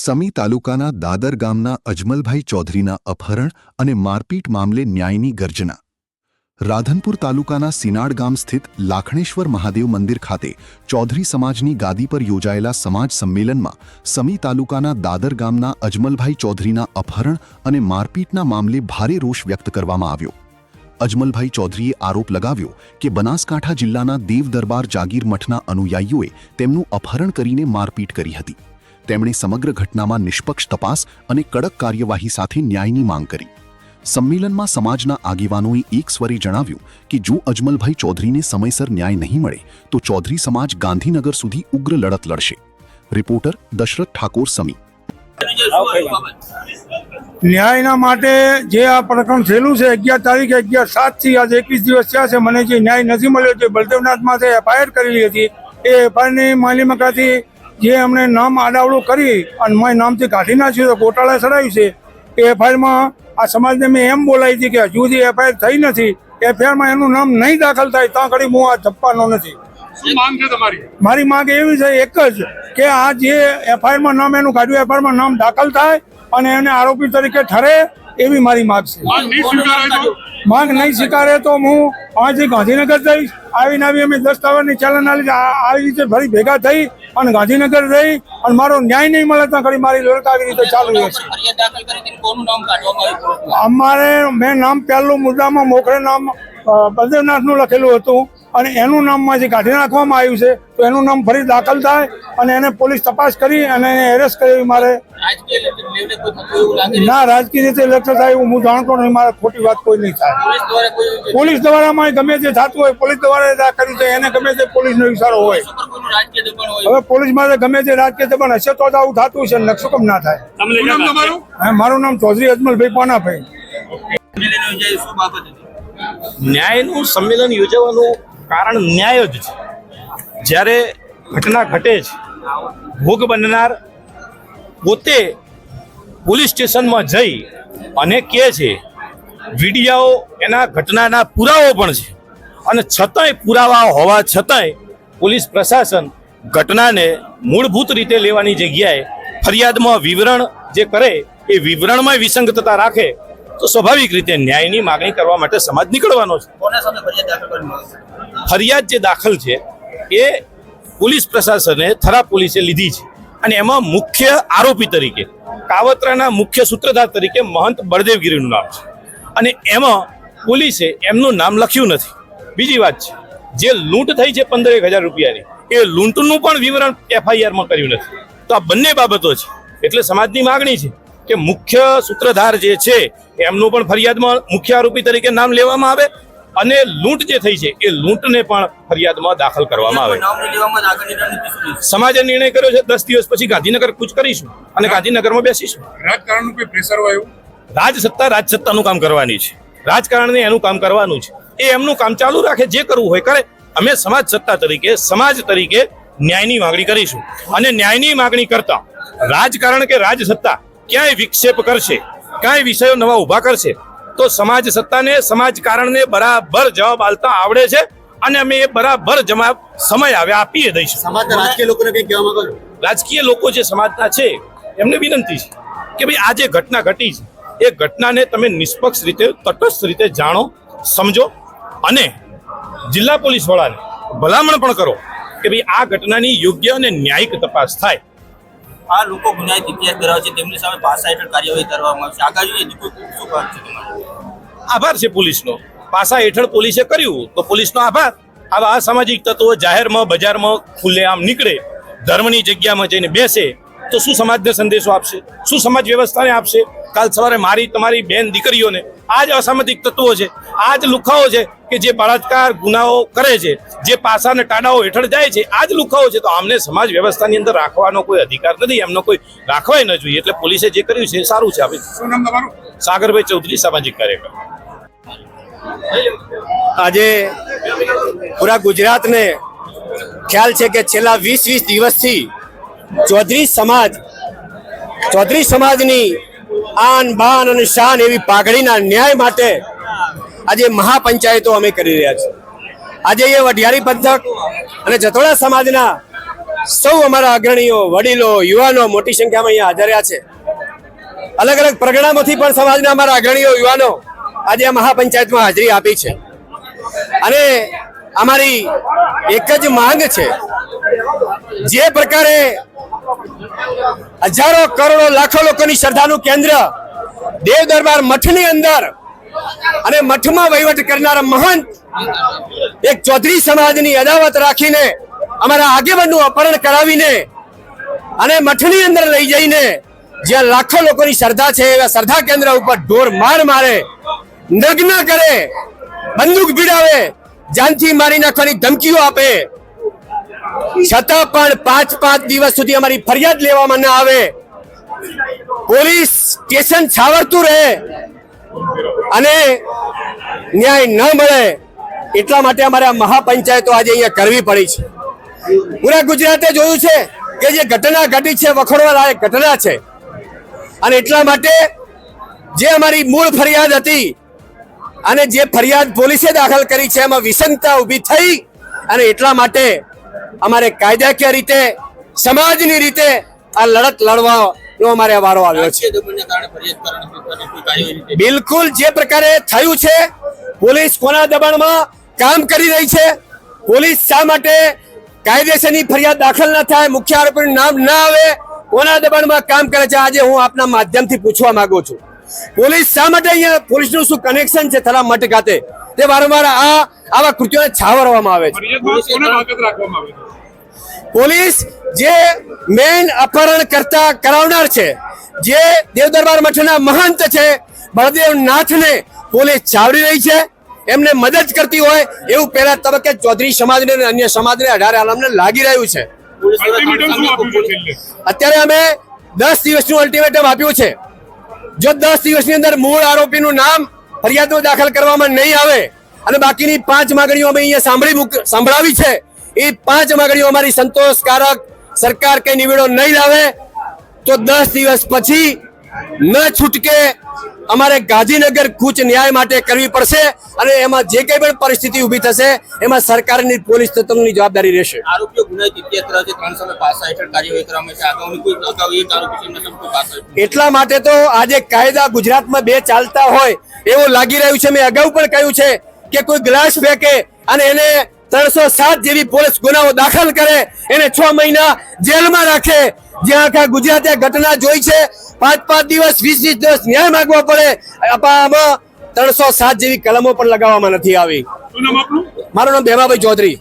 સમી તાલુકાના દાદર ગામના અજમલભાઈ ચૌધરીના અપહરણ અને મારપીટ મામલે ન્યાયની ગર્જના। રાધનપુર તાલુકાના સિનાડ ગામ સ્થિત લાખણેશ્વર મહાદેવ મંદિર ખાતે ચૌધરી સમાજની ગાદી પર યોજાયેલા સમાજ સંમેલનમાં સમી તાલુકાના દાદર ગામના અજમલભાઈ ચૌધરીના અપહરણ અને મારપીટના મામલે ભારે રોષ વ્યક્ત કરવામાં આવ્યો। અજમલભાઈ ચૌધરીએ આરોપ લગાવ્યો કે બનાસકાંઠા જિલ્લાના દેવ દરબાર જાગીર મઠના અનુયાયીઓએ તેમનું અપહરણ કરીને મારપીટ કરી હતી। તેમણે સમગ્ર ઘટનામાં નિષ્પક્ષ તપાસ અને કડક કાર્યવાહી સાથે ન્યાયની માંગ કરી। સંમેલનમાં સમાજના આગેવાનોએ એક સ્વરે જણાવ્યું કે જો અજમલભાઈ ચૌધરીને સમયસર ન્યાય નહીં મળે તો ચૌધરી સમાજ ગાંધીનગર સુધી ઉગ્ર લડત લડશે। રિપોર્ટર દશરથ ઠાકોર, સમી। ન્યાયના માટે જે આ પ્રકરણ થયેલું છે 11 તારીખે 11/7 થી આજ 21 દિવસ થયા છે। મને જે ન્યાય નથી મળ્યો, જે બલદેવનાથમાં એફઆઈઆર કરેલી હતી એ એફઆઈઆરની માલિમકાથી જે અમને નામ આડાવડું કરી અને મેં નામથી કાઢી નાખ્યું તો ગોટાળા ચડાવ્યું છે। એ એફઆઈઆરમાં આ સમાજને મેં એમ બોલાવી હતી કે હજુ સુધી એફઆઈઆર થઈ નથી, એફઆઈઆરમાં એનું નામ નહીં દાખલ થાય ત્યાં ઘડી હું આ જપવાનો નથી। મારી માંગ એવી છે એક જ કે આ જે એફઆઈઆરમાં નામ એનું કાઢ્યું, એફઆઈઆરમાં નામ દાખલ થાય અને એને આરોપી તરીકે ઠરે એવી મારી માંગ છે। માંગ નહીં સ્વીકારે તો હું અહીંથી ગાંધીનગર જઈશ। આવીને અમે દસ્તાવેજની ચાલન આવી રીતે ફરી ભેગા થઈ અને ગાંધીનગર રહી અને મારો ન્યાય નહીં મળે ત્યાં ઘડી મારી લડત આવી રીતે ચાલુ રહેશે। અમારે મેં નામ પહેલું મુદ્દામાં મોખરે નામ બલદેવનાથનું લખેલું હતું અને એનું નામમાંથી કાઢી નાખવામાં આવ્યું છે તો એનું નામ ફરી દાખલ થાય અને એને પોલીસ તપાસ કરી અને એને એરેસ્ટ કરી મારે ના રાજકીય રીતે લક્ષ્ય થાય એવું હું જાણતો નહીં। મારે ખોટી વાત કોઈ નહીં થાય। પોલીસ દ્વારામાં ગમે તે થતું હોય, પોલીસ દ્વારા કરી છે એને ગમે તે પોલીસનો ઇશારો હોય। હવે પોલીસમાં ગમે તે રાજકીય દબાણ હશે તો આવું થતું છે, નકશો કેમ ના થાય। મારું નામ ચૌધરી અજમલભાઈ પાનાભાઈ। ન્યાયનું સંમેલન યોજવાનું કારણ ન્યાય જ છે। જ્યારે ઘટના ઘટે છે, ભોગ બનનાર પોતે પોલીસ સ્ટેશનમાં જઈ અને કહે છે, વિડીયો એના ઘટનાના પુરાવો પણ છે અને છતાંય પુરાવા હોવા છતાંય પોલીસ પ્રશાસન ઘટનાને મૂળભૂત રીતે લેવાની જગ્યાએ ફરિયાદમાં વિવરણ જે કરે એ વિવરણમાં વિસંગતતા રાખે તો સ્વાભાવિક રીતે ન્યાયની માગણી કરવા માટે સમાજ નીકળવાનો છે। ફરિયાદ જે દાખલ છે એ પોલીસ પ્રશાસને થરા પોલીસે લીધી છે અને એમાં મુખ્ય આરોપી તરીકે કાવતરાના મુખ્ય સૂત્રધાર તરીકે મહંત બળદેવગીરીનું નામ છે અને એમાં પોલીસે એમનું નામ લખ્યું નથી। બીજી વાત છે, જે લૂંટ થઈ છે 15,000 રૂપિયાની એ લૂંટનું પણ વિવરણ એફઆઈઆરમાં કર્યું નથી। તો આ બંને બાબતો છે એટલે સમાજની માગણી છે કે મુખ્ય સૂત્રધાર જે છે એમનું પણ ફરિયાદમાં મુખ્ય આરોપી તરીકે નામ લેવામાં આવે અને લૂંટ જે થઈ છે એ લૂંટને પણ ફરિયાદમાં દાખલ કરવામાં આવે। સમાજે નિર્ણય કર્યો છે 10 દિવસ પછી ગાંધીનગર કૂચ કરીશું અને ગાંધીનગરમાં બેસીશું। રાજકારણનું કોઈ પ્રેશર હોય એવું? રાજસત્તાનું કામ કરવાની છે, રાજકારણને એનું કામ કરવાનું છે, એ એમનું કામ ચાલુ રાખે, જે કરવું હોય કરે। અમે સમાજ સત્તા તરીકે સમાજ તરીકે ન્યાયની માગણી કરીશું અને ન્યાયની માગણી કરતા રાજકારણ કે રાજસત્તા ક્યાંય વિક્ષેપ કરશે, ક્યાંય વિષયો નવા ઉભા કરશે તો સમાજ સત્તાને સમાજ કારણને બરાબર જવાબ આલતા આવડે છે અને અમે એ બરાબર જવાબ સમય આવે આપીએ દઈશું। સમાજના રાજકીય લોકોને કંઈ કહેવા માંગો છો? રાજકીય લોકો જે સમાજના છે એમને વિનંતી છે કે ભાઈ આ જે ઘટના ઘટી છે એ ઘટનાને તમે નિષ્પક્ષ રીતે તટસ્થ રીતે જાણો, સમજો અને જિલ્લા પોલીસ વડાને ભલામણ પણ કરો કે ભાઈ આ ઘટનાની યોગ્ય અને ન્યાયિક તપાસ થાય। આ લોકો ગુનાહિત ઇતિહાસ ધરાવે છે, તેમની સામે પાસા હેઠળ કાર્યવાહી કરવામાં આવશે। આગામી શું કામ છે તમારો? આભાર છે પોલીસનો, પાસા હેઠળ પોલીસે કર્યું તો પોલીસનો આભાર। આવા અસામાજિક તત્વો જાહેરમાં બજારમાં ખુલ્લેઆમ નીકળે, ધર્મની જગ્યામાં જઈને બેસે તો શું સમાજને સંદેશો આપશે, શું સમાજ વ્યવસ્થાને આપશે? કાલ સવારે મારી તમારી બેન દીકરીઓને આ જ અસામાજિક તત્વો છે, આ જ લુખાઓ છે કે જે બળાત્કાર ગુનાઓ કરે છે, જે પાસાને ટાડાઓ હેઠળ જાય છે, આ જ લુખાઓ છે, તો આમને સમાજ વ્યવસ્થાની અંદર રાખવાનો કોઈ અધિકાર નથી, એમનો કોઈ રાખવાય ન જોઈએ। એટલે પોલીસે જે કર્યું છે એ સારું છે। શું નામ તમારું? સાગરભાઈ ચૌધરી, સામાજિક કાર્યકર। આજે પૂરા ગુજરાતને ખ્યાલ છે કે છેલ્લા 20 દિવસથી ચૌધરી સમાજની આન બાન અને શાન એવી પાઘડીના ન્યાય માટે આજે મહાપંચાયતો અમે કરી રહ્યા છીએ। આજે એ વઢિયારી પંથક અને જતોડા સમાજના સૌ અમારા અગ્રણીઓ, વડીલો, યુવાનો મોટી સંખ્યામાં અહીંયા હાજર રહ્યા છે. અલગ અલગ પરગણામાંથી પણ સમાજના અમારા અગ્રણીઓ, યુવાનો આજે આ મહાપંચાયતમાં હાજરી આપી છે. અને અમારી એક જ માંગ છે, જે પ્રકારે હજારો કરોડો લાખો લોકોની શ્રદ્ધાનું કેન્દ્ર દેવ દરબાર મઠની અંદર અને મઠમાં વહીવટ કરનારા મહંત એક ચૌધરી સમાજની અદાવત રાખીને અમારા આગેવાનનું અપહરણ કરાવીને અને મઠની અંદર લઈ જઈને જ્યાં લાખો લોકોની શ્રદ્ધા છે એવા શ્રદ્ધા કેન્દ્ર ઉપર ઢોર માર મારે, નગ્ન કરે, બંદૂક ભીડાવે, જાનથી મારી નાખવાની ધમકીઓ આપે, છતાં પણ 5-5 દિવસ સુધી અમારી ફરિયાદ લેવામાં ન આવે, પોલીસ સ્ટેશન છાવરતું રહે અને ન્યાય ન મળે, એટલા માટે અમારે આ મહાપંચાયતો આજે અહીંયા કરવી પડી છે. પૂરા ગુજરાતે જોયું છે કે જે ઘટના ઘટી છે વખોડવા લાયક ઘટના છે. અને એટલા માટે જે અમારી મૂળ ફરિયાદ હતી અને જે ફરિયાદ પોલીસે દાખલ કરી છે એમાં વિસંગતતા ઊભી થઈ અને એટલા માટે અમારે કાયદાકીય રીતે, સમાજની રીતે આ લડત લડવાનો અમારે વારો આવ્યો છે. રાજકીય દબાણને કારણે ફરિયાદ કરવાની કોઈ કાર્યવાહી નથી. બિલકુલ જે પ્રકારે થયું છે, પોલીસ કોના દબાણમાં કામ કરી રહી છે, પોલીસ શા માટે કાયદેસરની ફરિયાદ દાખલ ન થાય, મુખ્ય આરોપીનું નામ ન આવે, કોના દબાણમાં કામ કરે છે, આજે હું આપના માધ્યમથી પૂછવા માંગુ છું. પોલીસ શા માટે અહીંયા, પોલીસનું શું કનેક્શન છે થરા મઠ ખાતે, તે વારંવાર આવા કૃત્યોને છાવરવામાં આવે છે. પોલીસ જે મેન અપહરણ કરાવનાર છે, જે દેવ દરબાર મઠના મહંત છે બળદેવ નાથને પોલીસ છાવરી રહી છે, એમને મદદ કરતી હોય એવું પહેલા તબક્કે ચૌધરી સમાજને અને અન્ય સમાજને 18 આલમને લાગી રહ્યું છે. અત્યારે અમે 10 દિવસનું અલ્ટિમેટમ આપ્યું છે. જો 10 દિવસની અંદર મૂળ આરોપીનું નામ ફરિયાદમાં દાખલ કરવામાં નહીં આવે અને બાકીની 5 માંગણીઓ અમે અહીંયા સંભળાવી છે, એ 5 માંગણીઓ અમારી સંતોષકારક સરકાર કઈ નિવેડો નહીં લાવે તો 10 દિવસ પછી ન છૂટકે અમારે ગાંધીનગર કૂચ ન્યાય માટે કરવી પડશે અને એમાં જે કઈ પણ પરિસ્થિતિ ઊભી થશે એમાં સરકારની, પોલીસ તંત્રની જવાબદારી રહેશે. આરોપીઓ ગુનાહિત ઇતિહાસ ધરાવે છે, 3 સામે પાસા હેઠળ કાર્યવાહી કરવામાં છે. અગાઉ એક આરોપી છે, કોઈ પાસા હેઠળ. એટલા માટે તો આજે કાયદા ગુજરાતમાં બે ચાલતા હોય એવું લાગી રહ્યું છે. મેં અગાઉ પણ કહ્યું છે કે કોઈ ગ્લાસ ફેંકે અને એને 307 જેવી પોલીસ ગુનાઓ દાખલ કરે, એને 6 મહિના જેલમાં રાખે. જ્યાં આખા ગુજરાતે ઘટના જોઈ છે, 5-5 દિવસ, 20-20 દિવસ ન્યાય માંગવા પડે. આમાં 307 જેવી કલમો પણ લગાવવામાં નથી આવી. મારું નામ ભેમાભાઈ ચૌધરી.